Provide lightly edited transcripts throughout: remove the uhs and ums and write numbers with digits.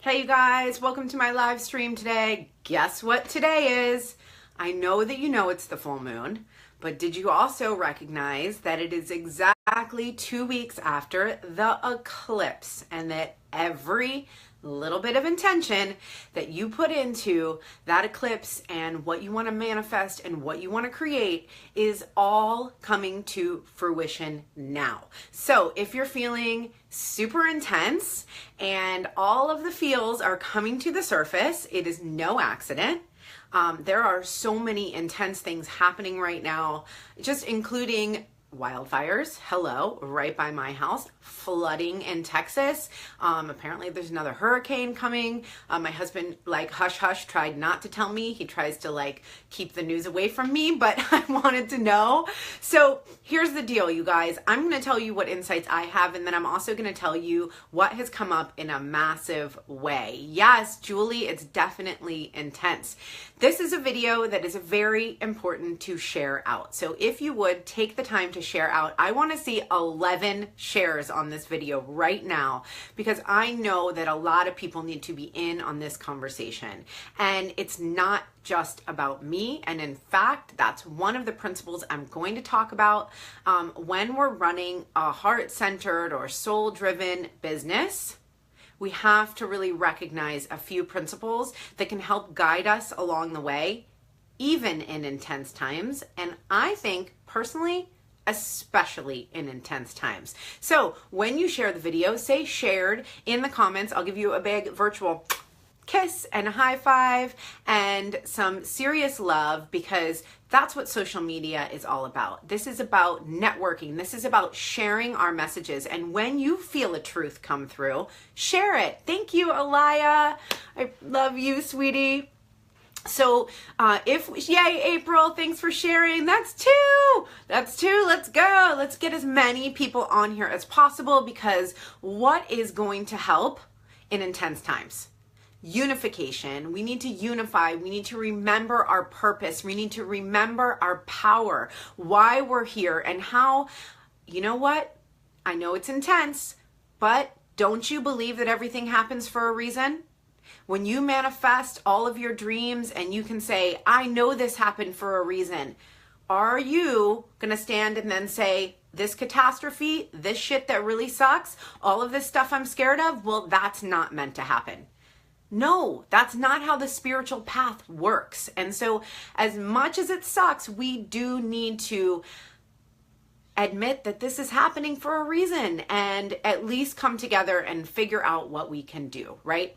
Hey you guys, welcome to my live stream today. Guess what today is? I know that you know it's the full moon, but did you also recognize that it is exactly 2 weeks after the eclipse, and that every little bit of intention that you put into that eclipse and what you want to manifest and what you want to create is all coming to fruition now. So if you're feeling super intense and all of the feels are coming to the surface, it is no accident. There are so many intense things happening right now, just including wildfires, hello, right by my house, flooding in Texas. Apparently there's another hurricane coming. My husband, hush hush, tried not to tell me. He tries to keep the news away from me, but I wanted to know. So here's the deal, you guys. I'm going to tell you what insights I have, and then I'm also going to tell you what has come up in a massive way. Yes, Julie, it's definitely intense. This is a video that is very important to share out. So if you would take the time to share out, I want to see 11 shares on this video right now, because I know that a lot of people need to be in on this conversation. And it's not just about me. And in fact, that's one of the principles I'm going to talk about when we're running a heart-centered or soul-driven business. We have to really recognize a few principles that can help guide us along the way, even in intense times. And I think personally, especially in intense times. So when you share the video, say shared in the comments. I'll give you a big virtual kiss and a high five and some serious love, because that's what social media is all about. This is about networking. This is about sharing our messages. And when you feel a truth come through, share it. Thank you, Alaya. I love you, sweetie. So yay, April, thanks for sharing. That's two. Let's go. Let's get as many people on here as possible, because what is going to help in intense times? Unification. We need to unify. We need to remember our purpose. We need to remember our power, why we're here, and how, you know what? I know it's intense, but don't you believe that everything happens for a reason? When you manifest all of your dreams and you can say, I know this happened for a reason, are you going to stand and then say, this catastrophe, this shit that really sucks, all of this stuff I'm scared of, well, that's not meant to happen. No, that's not how the spiritual path works. And so as much as it sucks, we do need to admit that this is happening for a reason and at least come together and figure out what we can do, right?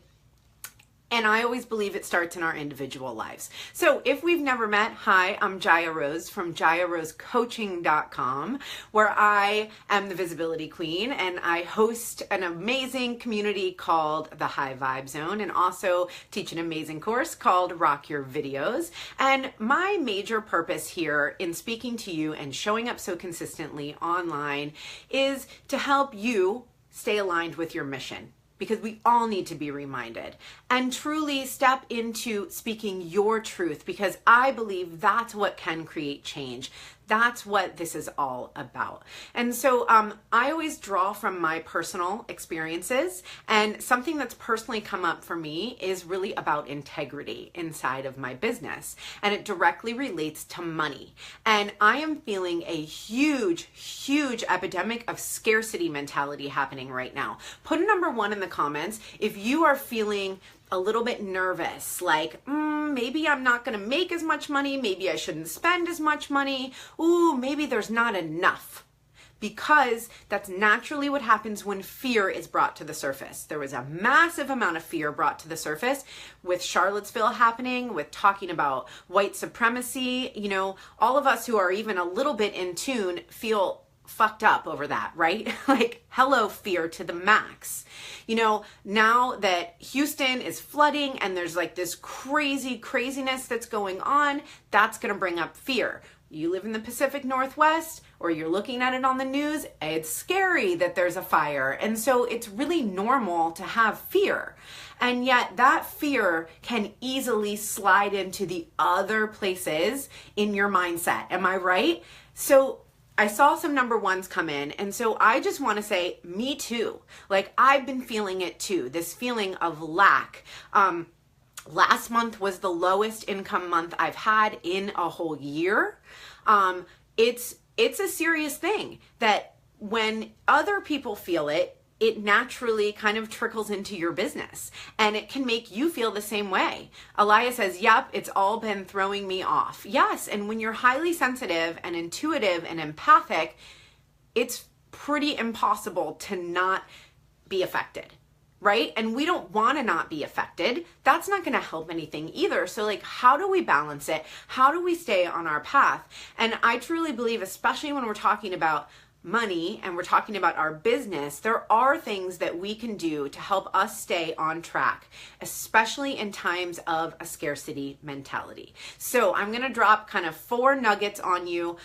And I always believe it starts in our individual lives. So if we've never met, hi, I'm Jaya Rose from jayarosecoaching.com, where I am the visibility queen, and I host an amazing community called the High Vibe Zone, and also teach an amazing course called Rock Your Videos. And my major purpose here in speaking to you and showing up so consistently online is to help you stay aligned with your mission, because we all need to be reminded and truly step into speaking your truth, because I believe that's what can create change. That's what this is all about. And so I always draw from my personal experiences, and something that's personally come up for me is really about integrity inside of my business, and it directly relates to money. And I am feeling a huge epidemic of scarcity mentality happening right now. Put a number 1 in the comments if you are feeling a little bit nervous, maybe I'm not going to make as much money, maybe I shouldn't spend as much money, ooh, maybe there's not enough. Because that's naturally what happens when fear is brought to the surface. There was a massive amount of fear brought to the surface with Charlottesville happening, with talking about white supremacy. You know, all of us who are even a little bit in tune feel fucked up over that, right? Hello, fear to the max. You know, now that Houston is flooding and there's this craziness that's going on, that's going to bring up fear. You live in the Pacific Northwest, or you're looking at it on the news, it's scary that there's a fire. And so it's really normal to have fear. And yet that fear can easily slide into the other places in your mindset. Am I right? So I saw some number ones come in, and so I just want to say, me too. Like, I've been feeling it too, this feeling of lack. Last month was the lowest income month I've had in a whole year. It's a serious thing that when other people feel it, it naturally kind of trickles into your business, and it can make you feel the same way. Elias says, yep, it's all been throwing me off. Yes, and when you're highly sensitive and intuitive and empathic, it's pretty impossible to not be affected, right? And we don't want to not be affected. That's not going to help anything either. So like, how do we balance it? How do we stay on our path? And I truly believe, especially when we're talking about money and we're talking about our business, there are things that we can do to help us stay on track, especially in times of a scarcity mentality. So I'm going to drop kind of 4 nuggets on you.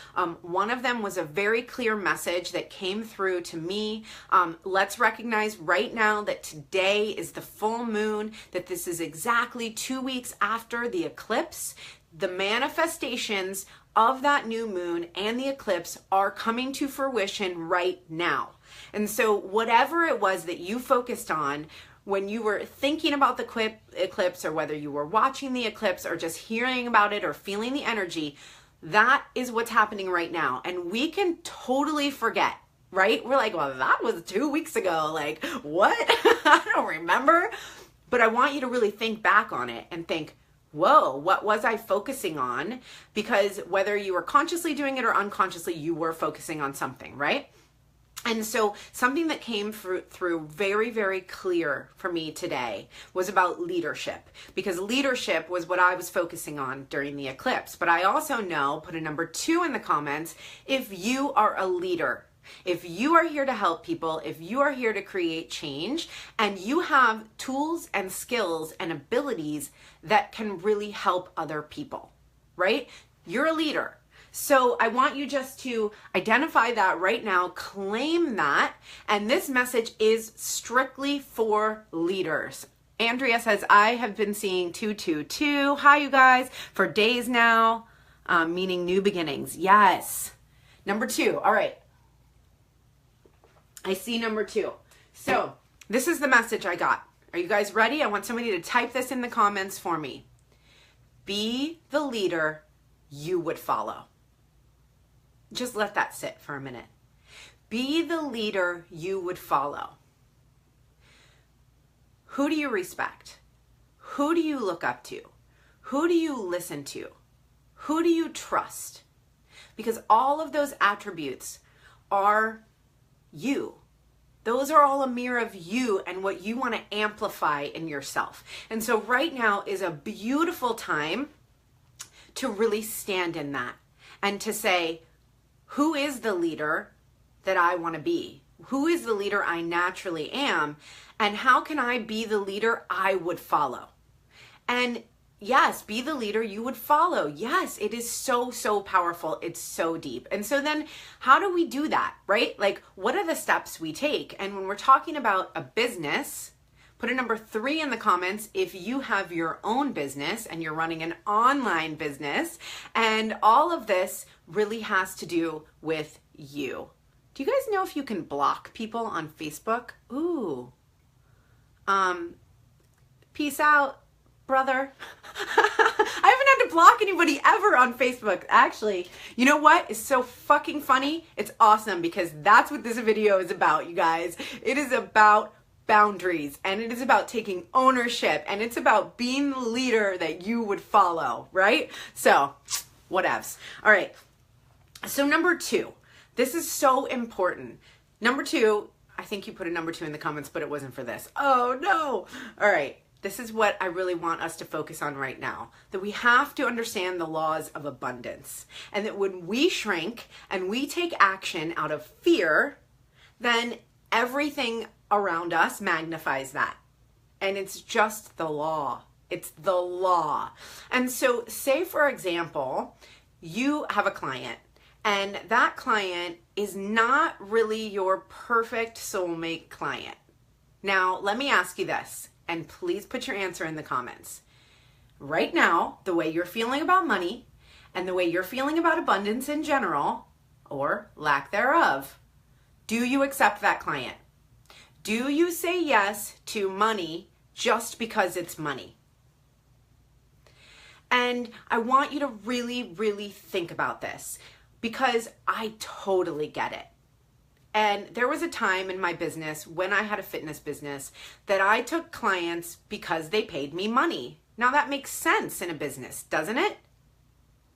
One of them was a very clear message that came through to me. Let's recognize right now that today is the full moon, that this is exactly 2 weeks after the eclipse. The manifestations of that new moon and the eclipse are coming to fruition right now. And so whatever it was that you focused on when you were thinking about the eclipse, or whether you were watching the eclipse or just hearing about it or feeling the energy, that is what's happening right now. And we can totally forget, right? We're like, well, that was 2 weeks ago. Like, what? I don't remember. But I want you to really think back on it and think, whoa, what was I focusing on? Because whether you were consciously doing it or unconsciously, you were focusing on something, right? And so something that came through very, very clear for me today was about leadership, because leadership was what I was focusing on during the eclipse. But I also know, put a number 2 in the comments, if you are a leader, if you are here to help people, if you are here to create change, and you have tools and skills and abilities that can really help other people, right? You're a leader. So I want you just to identify that right now, claim that, and this message is strictly for leaders. Andrea says, I have been seeing 222. Hi, you guys, for days now, meaning new beginnings. Yes. Number 2. All right. I see number 2. So this is the message I got. Are you guys ready? I want somebody to type this in the comments for me. Be the leader you would follow. Just let that sit for a minute. Be the leader you would follow. Who do you respect? Who do you look up to? Who do you listen to? Who do you trust? Because all of those attributes are you. Those are all a mirror of you and what you want to amplify in yourself. And so right now is a beautiful time to really stand in that and to say, who is the leader that I want to be? Who is the leader I naturally am? And how can I be the leader I would follow? And yes, be the leader you would follow. Yes, it is so, so powerful. It's so deep. And so then how do we do that, right? Like, what are the steps we take? And when we're talking about a business, put a number 3 in the comments if you have your own business and you're running an online business. And all of this really has to do with you. Do you guys know if you can block people on Facebook? Ooh. Peace out, brother. I haven't had to block anybody ever on Facebook. Actually, you know what is so fucking funny? It's awesome, because that's what this video is about, you guys. It is about boundaries, and it is about taking ownership, and it's about being the leader that you would follow, right? So, whatevs. All right. So number 2, this is so important. Number 2, I think you put a number 2 in the comments, but it wasn't for this. Oh no. All right. This is what I really want us to focus on right now, that we have to understand the laws of abundance, and that when we shrink and we take action out of fear, then everything around us magnifies that. And it's just the law. It's the law. And so say, for example, you have a client, and that client is not really your perfect soulmate client. Now, let me ask you this, and please put your answer in the comments. Right now, the way you're feeling about money and the way you're feeling about abundance in general, or lack thereof. Do you accept that client? Do you say yes to money just because it's money? And I want you to really, really think about this because I totally get it. And there was a time in my business when I had a fitness business that I took clients because they paid me money. Now that makes sense in a business, doesn't it?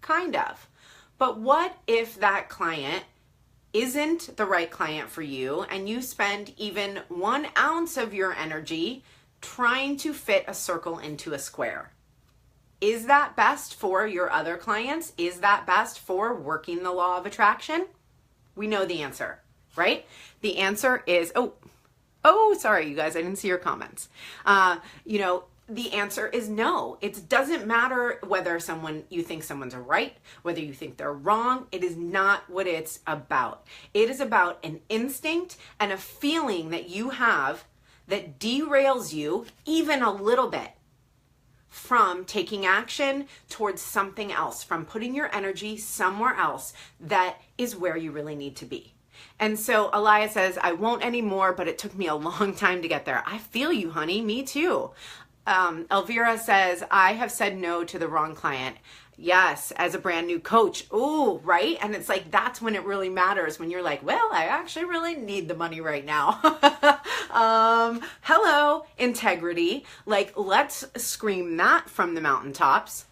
Kind of. But what if that client isn't the right client for you and you spend even 1 ounce of your energy trying to fit a circle into a square? Is that best for your other clients? Is that best for working the law of attraction? We know the answer, right? The answer is, sorry, you guys, I didn't see your comments. The answer is no. It doesn't matter whether you think someone's right, whether you think they're wrong. It is not what it's about. It is about an instinct and a feeling that you have that derails you even a little bit from taking action towards something else, from putting your energy somewhere else that is where you really need to be. And so Elias says, I won't anymore, but it took me a long time to get there. I feel you, honey. Me too. Elvira says, I have said no to the wrong client. Yes, as a brand new coach. Ooh, right? And it's like, that's when it really matters, when you're like, well, I actually really need the money right now. Hello, integrity. Like, let's scream that from the mountaintops.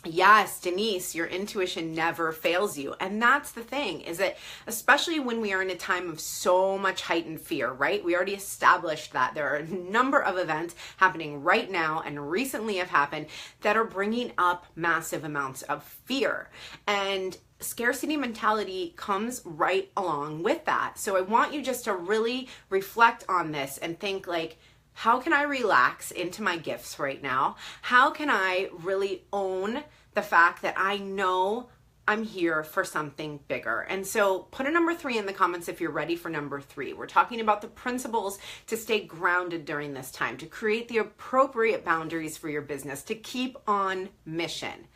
Yes, Denise, your intuition never fails you. And that's the thing, is that especially when we are in a time of so much heightened fear, right? We already established that there are a number of events happening right now and recently have happened that are bringing up massive amounts of fear. And scarcity mentality comes right along with that. So I want you just to really reflect on this and think like, how can I relax into my gifts right now? How can I really own the fact that I know I'm here for something bigger? And so put a number 3 in the comments if you're ready for number 3. We're talking about the principles to stay grounded during this time, to create the appropriate boundaries for your business, to keep on mission.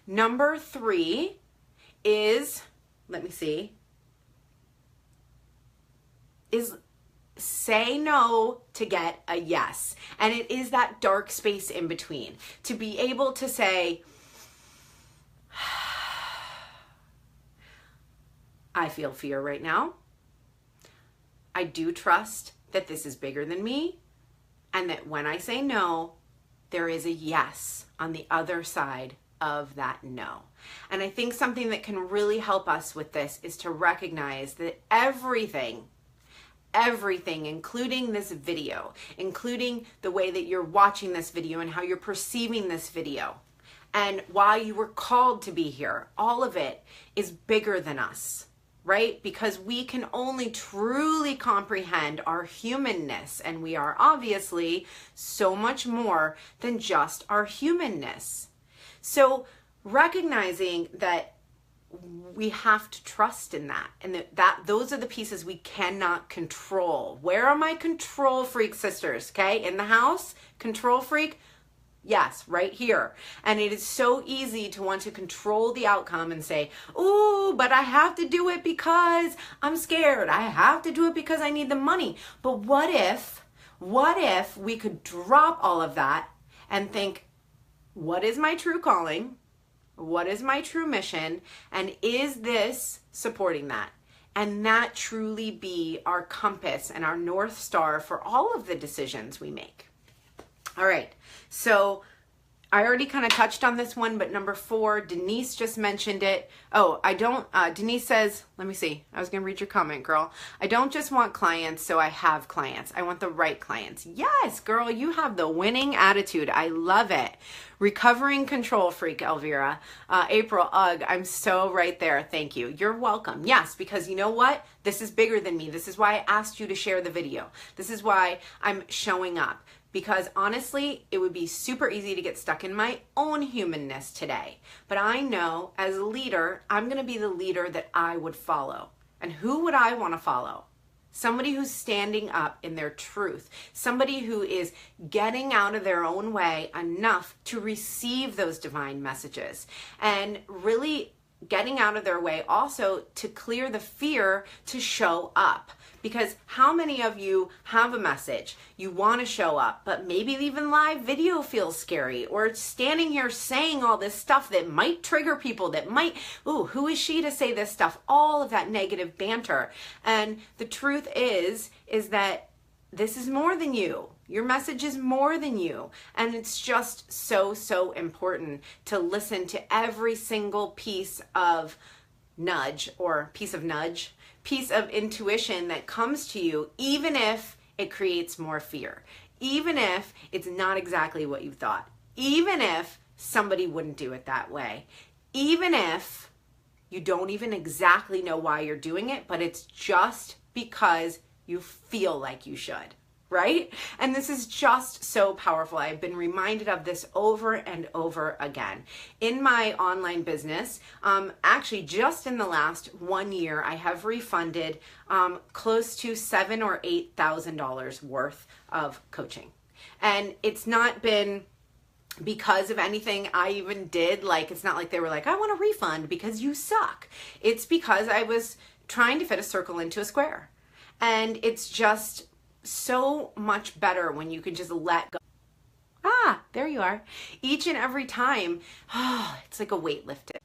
Number 3 is, say no to get a yes. And it is that dark space in between. To be able to say, I feel fear right now. I do trust that this is bigger than me. And that when I say no, there is a yes on the other side of that no. And I think something that can really help us with this is to recognize that everything, including this video, including the way that you're watching this video and how you're perceiving this video, and why you were called to be here, all of it is bigger than us, right? Because we can only truly comprehend our humanness, and we are obviously so much more than just our humanness. So recognizing that we have to trust in that, and that those are the pieces we cannot control. Where are my control freak sisters? Okay, in the house, control freak. Yes, right here. And it is so easy to want to control the outcome and say, "Ooh, but I have to do it because I'm scared. I have to do it because I need the money." But what if we could drop all of that and think, what is my true calling? What is my true mission? And is this supporting that? And that truly be our compass and our North Star for all of the decisions we make. All right, so I already kind of touched on this one, but number 4, Denise just mentioned it. Oh, Denise says, let me see. I was going to read your comment, girl. I don't just want clients, so I have clients. I want the right clients. Yes, girl, you have the winning attitude. I love it. Recovering control freak, Elvira. April, I'm so right there. Thank you. You're welcome. Yes, because you know what? This is bigger than me. This is why I asked you to share the video. This is why I'm showing up. Because honestly, it would be super easy to get stuck in my own humanness today. But I know as a leader, I'm going to be the leader that I would follow. And who would I want to follow? Somebody who's standing up in their truth. Somebody who is getting out of their own way enough to receive those divine messages. And really getting out of their way also to clear the fear to show up. Because how many of you have a message, you want to show up, but maybe even live video feels scary, or standing here saying all this stuff that might trigger people, that might, ooh, who is she to say this stuff? All of that negative banter. And the truth is that this is more than you. Your message is more than you. And it's just so important to listen to every single piece of piece of intuition that comes to you, even if it creates more fear, even if it's not exactly what you thought, even if somebody wouldn't do it that way, even if you don't even exactly know why you're doing it, but it's just because you feel like you should, right? And this is just so powerful. I've been reminded of this over and over again. In my online business, actually just in the last 1 year, I have refunded close to $7,000 or $8,000 worth of coaching. And it's not been because of anything I even did. Like, it's not like they were like, I want a refund because you suck. It's because I was trying to fit a circle into a square. And it's just so much better when you can just let go. Ah, there you are. Each and every time, it's like a weight lifted.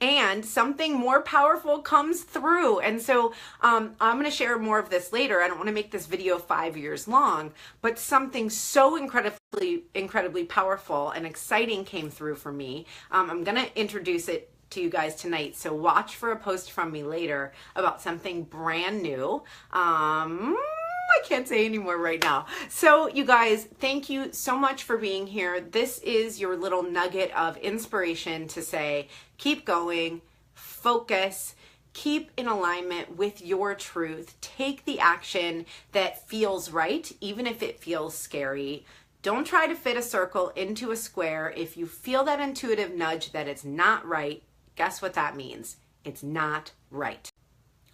And something more powerful comes through. And so I'm going to share more of this later. I don't want to make this video 5 years long, but something so incredibly powerful and exciting came through for me. I'm going to introduce it to you guys tonight. So watch for a post from me later about something brand new. I can't say anymore right now. So you guys, thank you so much for being here. This is your little nugget of inspiration to say, keep going, focus, keep in alignment with your truth, take the action that feels right, even if it feels scary. Don't try to fit a circle into a square. If you feel that intuitive nudge that it's not right, guess what that means? It's not right.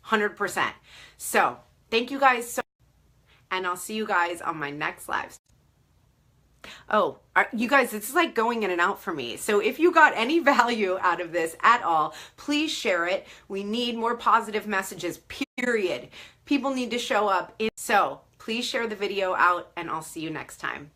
100%. So thank you guys so much. And I'll see you guys on my next live. Oh, you guys, this is like going in and out for me. So if you got any value out of this at all, please share it. We need more positive messages, period. People need to show up. So please share the video out, and I'll see you next time.